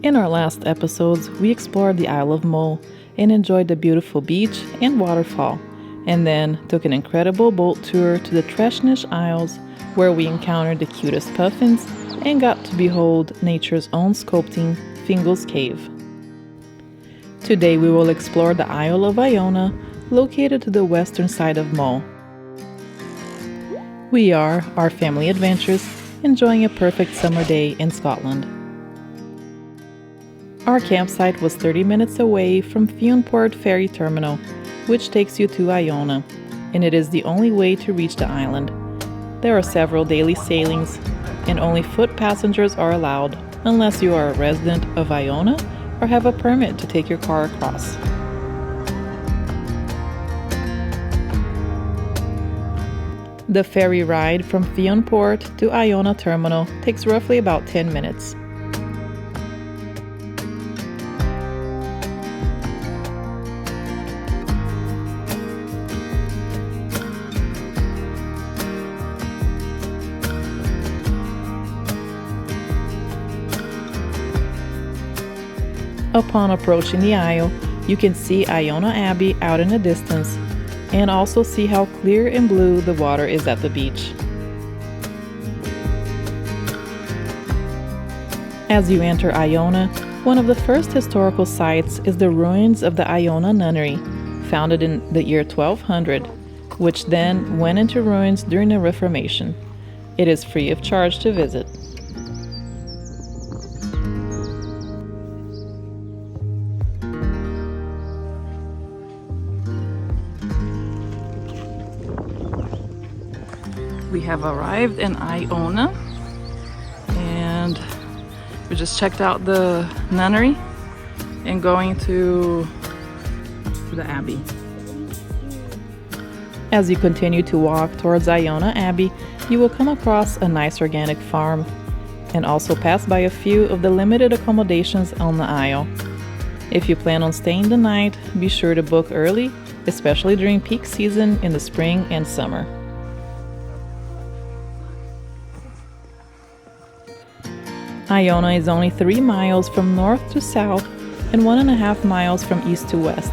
In our last episodes, we explored the Isle of Mull and enjoyed the beautiful beach and waterfall, and then took an incredible boat tour to the Treshnish Isles, where we encountered the cutest puffins and got to behold nature's own sculpting, Fingal's Cave. Today we will explore the Isle of Iona, located to the western side of Mull. We are, our family adventures, enjoying a perfect summer day in Scotland. Our campsite was 30 minutes away from Fionport Ferry Terminal, which takes you to Iona, and it is the only way to reach the island. There are several daily sailings, and only foot passengers are allowed, unless you are a resident of Iona or have a permit to take your car across. The ferry ride from Fionport to Iona Terminal takes roughly about 10 minutes. Upon approaching the isle, you can see Iona Abbey out in the distance, and also see how clear and blue the water is at the beach. As you enter Iona, one of the first historical sites is the ruins of the Iona Nunnery, founded in the year 1200, which then went into ruins during the Reformation. It is free of charge to visit. We have arrived in Iona, and we just checked out the nunnery and going to the abbey. As you continue to walk towards Iona Abbey, you will come across a nice organic farm and also pass by a few of the limited accommodations on the isle. If you plan on staying the night, be sure to book early, especially during peak season in the spring and summer. Iona is only 3 miles from north to south and 1.5 miles from east to west,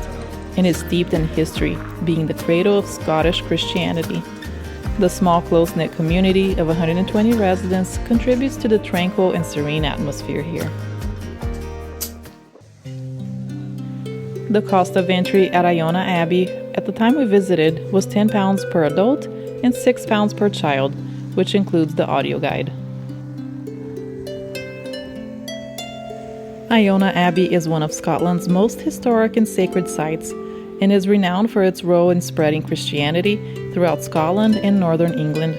and is steeped in history, being the cradle of Scottish Christianity. The small close-knit community of 120 residents contributes to the tranquil and serene atmosphere here. The cost of entry at Iona Abbey at the time we visited was £10 per adult and £6 per child, which includes the audio guide. Iona Abbey is one of Scotland's most historic and sacred sites, and is renowned for its role in spreading Christianity throughout Scotland and northern England.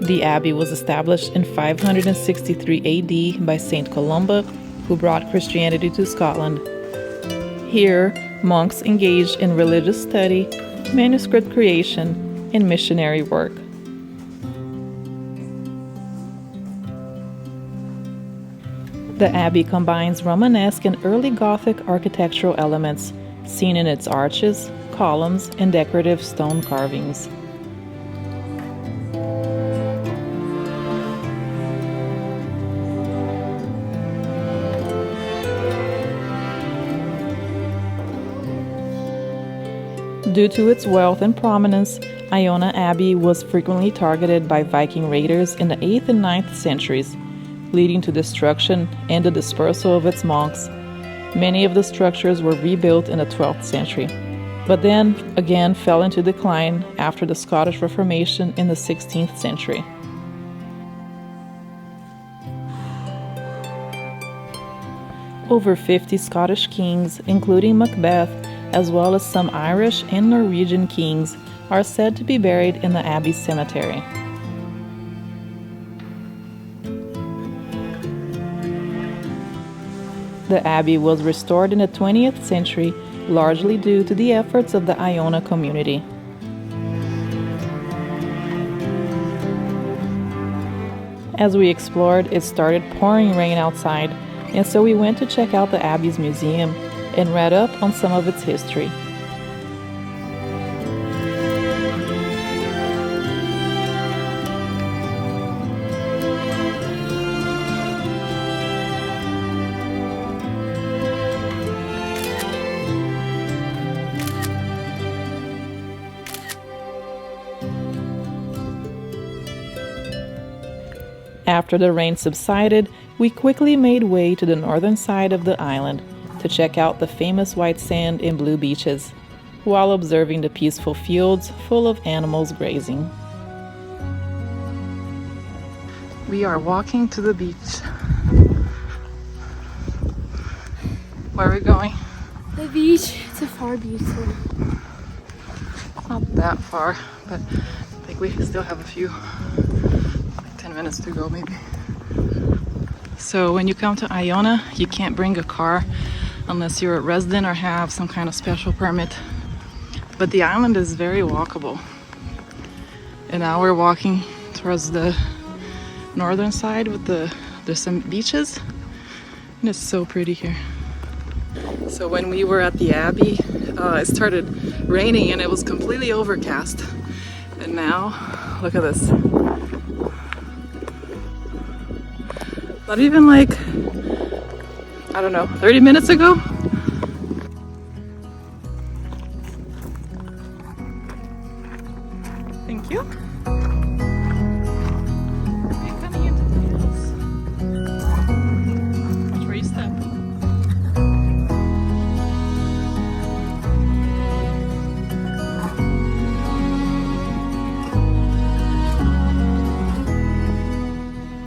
The abbey was established in 563 AD by Saint Columba, who brought Christianity to Scotland. Here, monks engaged in religious study, manuscript creation, and missionary work. The abbey combines Romanesque and early Gothic architectural elements, seen in its arches, columns, and decorative stone carvings. Due to its wealth and prominence, Iona Abbey was frequently targeted by Viking raiders in the 8th and 9th centuries, leading to destruction and the dispersal of its monks. Many of the structures were rebuilt in the 12th century, but then again fell into decline after the Scottish Reformation in the 16th century. Over 50 Scottish kings, including Macbeth, as well as some Irish and Norwegian kings, are said to be buried in the Abbey cemetery. The abbey was restored in the 20th century, largely due to the efforts of the Iona community. As we explored, it started pouring rain outside, and so we went to check out the abbey's museum and read up on some of its history. After the rain subsided, we quickly made way to the northern side of the island to check out the famous white sand and blue beaches, while observing the peaceful fields full of animals grazing. We are walking to the beach. Where are we going? The beach. It's a far beach. Not that far, but I think we still have a few, like 10 minutes to go maybe. So when you come to Iona, you can't bring a car unless you're a resident or have some kind of special permit. But the island is very walkable. And now we're walking towards the northern side with there's some beaches. And it's so pretty here. So when we were at the Abbey, it started raining and it was completely overcast. And now, look at this. Not even like, I don't know, 30 minutes ago? Thank you. We're coming into the hills. Watch where you step.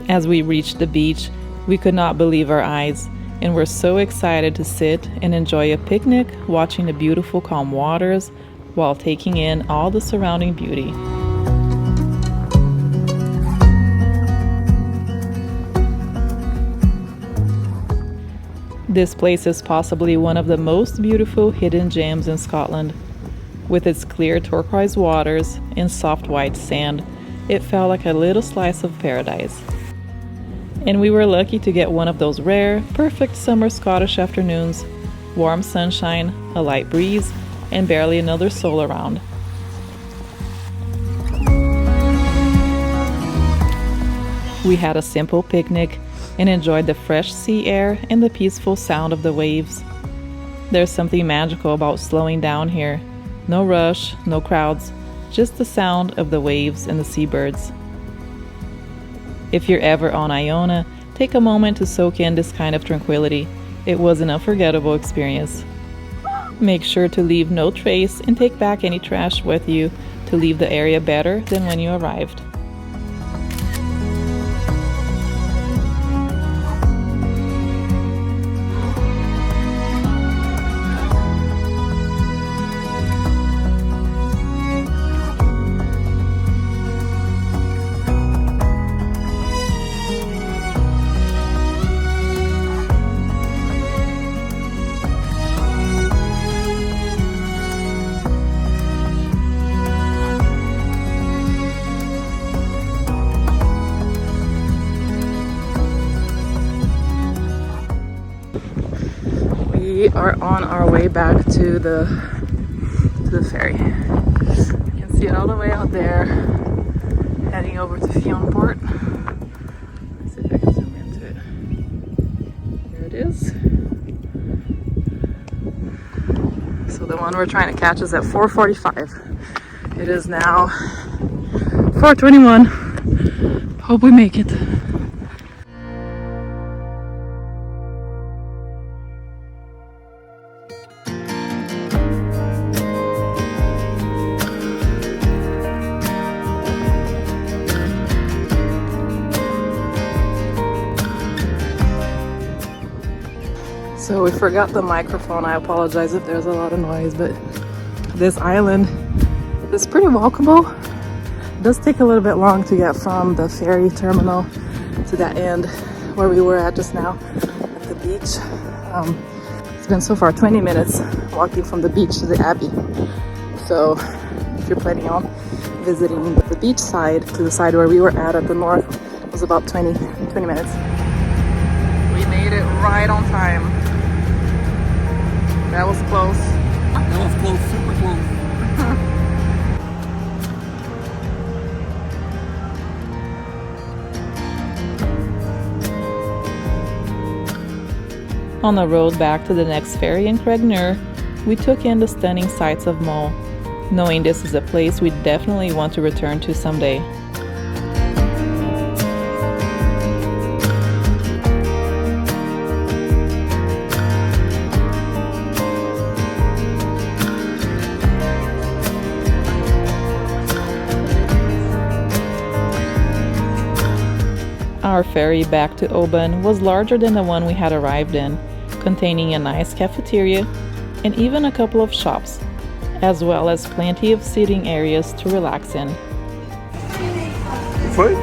As we reached the beach, we could not believe our eyes and were so excited to sit and enjoy a picnic, watching the beautiful calm waters while taking in all the surrounding beauty. This place is possibly one of the most beautiful hidden gems in Scotland. With its clear turquoise waters and soft white sand, it felt like a little slice of paradise. And we were lucky to get one of those rare, perfect summer Scottish afternoons. Warm sunshine, a light breeze, and barely another soul around. We had a simple picnic and enjoyed the fresh sea air and the peaceful sound of the waves. There's something magical about slowing down here. No rush, no crowds, just the sound of the waves and the seabirds. If you're ever on Iona, take a moment to soak in this kind of tranquility. It was an unforgettable experience. Make sure to leave no trace and take back any trash with you to leave the area better than when you arrived. We are on our way back to the ferry. You can see it all the way out there, heading over to Fionport. Let's see if I can zoom into it. Here it is. So the one we're trying to catch is at 4:45. It is now 4:21. Hope we make it. So we forgot the microphone. I apologize if there's a lot of noise, but this island is pretty walkable. It does take a little bit long to get from the ferry terminal to that end where we were at just now at the beach. It's been so far 20 minutes walking from the beach to the Abbey. So if you're planning on visiting the beach side to the side where we were at the north, it was about 20 minutes. We made it right on time. That was close. That was close, super close. On the road back to the next ferry in Craignair, we took in the stunning sights of Mull, knowing this is a place we definitely want to return to someday. Our ferry back to Oban was larger than the one we had arrived in, containing a nice cafeteria and even a couple of shops, as well as plenty of seating areas to relax in. Foi?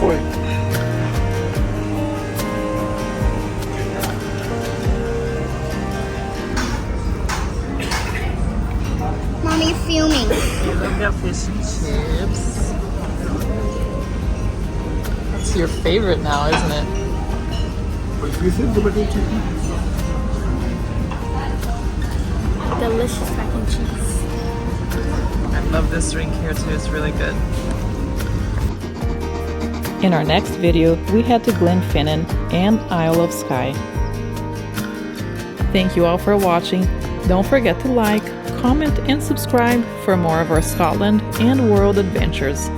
Foi. Mommy filming. Look at fish and chips. That's your favorite now, isn't it? Delicious mac and cheese. I love this drink here too, it's really good. In our next video, we head to Glenfinnan and Isle of Skye. Thank you all for watching. Don't forget to like, comment, and subscribe for more of our Scotland and world adventures.